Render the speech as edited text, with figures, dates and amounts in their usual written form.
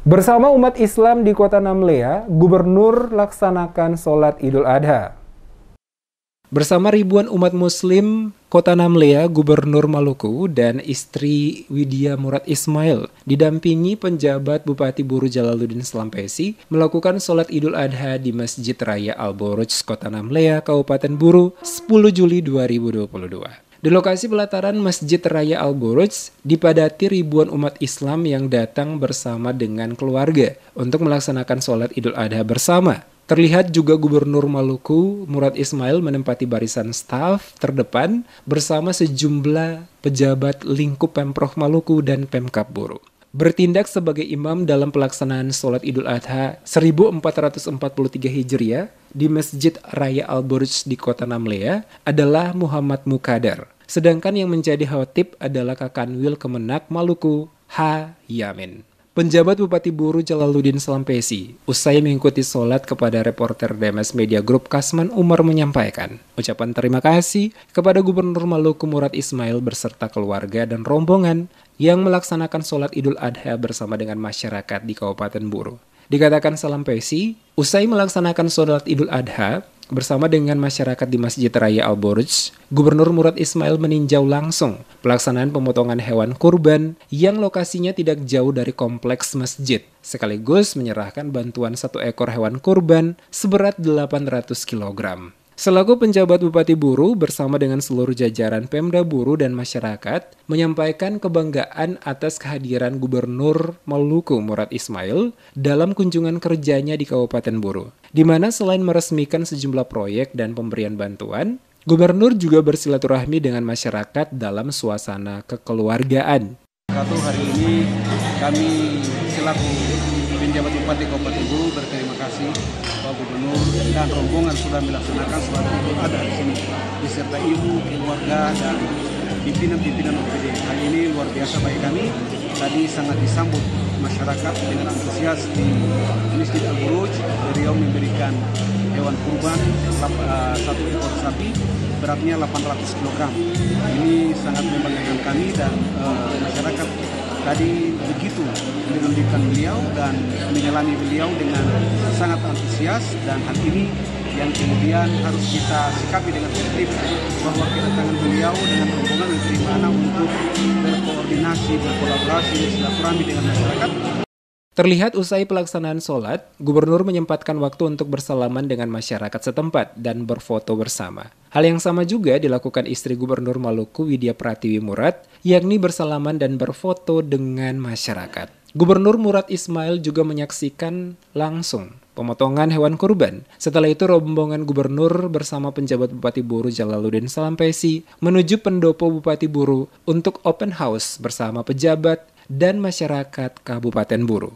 Bersama umat Islam di Kota Namlea, Gubernur laksanakan sholat Idul Adha. Bersama ribuan umat Muslim Kota Namlea, Gubernur Maluku dan istri Widya Murad Ismail didampingi penjabat Bupati Buru Jalaluddin Slampesi melakukan sholat Idul Adha di Masjid Raya Al-Buruj, Kota Namlea, Kabupaten Buru, 10 Juli 2022. Di lokasi pelataran Masjid Raya Al-Buruj dipadati ribuan umat Islam yang datang bersama dengan keluarga untuk melaksanakan sholat Idul Adha bersama. Terlihat juga Gubernur Maluku Murad Ismail menempati barisan staf terdepan bersama sejumlah pejabat lingkup Pemprov Maluku dan Pemkab Buru. Bertindak sebagai imam dalam pelaksanaan sholat Idul Adha 1443 Hijriah di Masjid Raya Al-Buruj di Kota Namlea adalah Muhammad Mukadar. Sedangkan yang menjadi khatib adalah Kakanwil Kemenak Maluku, H. Yamin. Penjabat Bupati Buru Jalaluddin Slampesi, usai mengikuti sholat kepada reporter DMS Media Group Kasman Umar menyampaikan ucapan terima kasih kepada Gubernur Maluku Murad Ismail beserta keluarga dan rombongan yang melaksanakan sholat Idul Adha bersama dengan masyarakat di Kabupaten Buru. Dikatakan Slampesi, usai melaksanakan sholat Idul Adha bersama dengan masyarakat di Masjid Raya Al-Buruj, Gubernur Murad Ismail meninjau langsung pelaksanaan pemotongan hewan kurban yang lokasinya tidak jauh dari kompleks masjid, sekaligus menyerahkan bantuan 1 ekor hewan kurban seberat 800 kg. Selaku penjabat Bupati Buru bersama dengan seluruh jajaran Pemda Buru dan masyarakat menyampaikan kebanggaan atas kehadiran Gubernur Maluku Murad Ismail dalam kunjungan kerjanya di Kabupaten Buru, di mana selain meresmikan sejumlah proyek dan pemberian bantuan, Gubernur juga bersilaturahmi dengan masyarakat dalam suasana kekeluargaan. Hari ini kami selaku penjabat Bupati Kabupaten Buru berterima kasih Pak Gubernur dan rombongan sudah melaksanakan sholat Idul Adha di sini beserta ibu, keluarga dan pimpinan-pimpinan OPD. Hal ini luar biasa bagi kami. Tadi sangat disambut masyarakat dengan antusias di Masjid Al-Buruj. Beliau memberikan hewan kurban 1 ekor sapi beratnya 800 kg. Ini sangat membanggakan kami dan masyarakat tadi begitu menunjukkan beliau dan menyelami beliau dengan sangat antusias, dan hal ini yang kemudian harus kita sikapi dengan positif bahwa kedatangan beliau dengan rombongan menteri mana untuk berkoordinasi, berkolaborasi, silaturahmi dengan masyarakat. Terlihat usai pelaksanaan sholat, Gubernur menyempatkan waktu untuk bersalaman dengan masyarakat setempat dan berfoto bersama. Hal yang sama juga dilakukan istri Gubernur Maluku Widya Pratiwi Murad, yakni bersalaman dan berfoto dengan masyarakat. Gubernur Murad Ismail juga menyaksikan langsung pemotongan hewan kurban. Setelah itu rombongan Gubernur bersama penjabat Bupati Buru Jalaluddin Slampesi menuju pendopo Bupati Buru untuk open house bersama pejabat dan masyarakat Kabupaten Buru.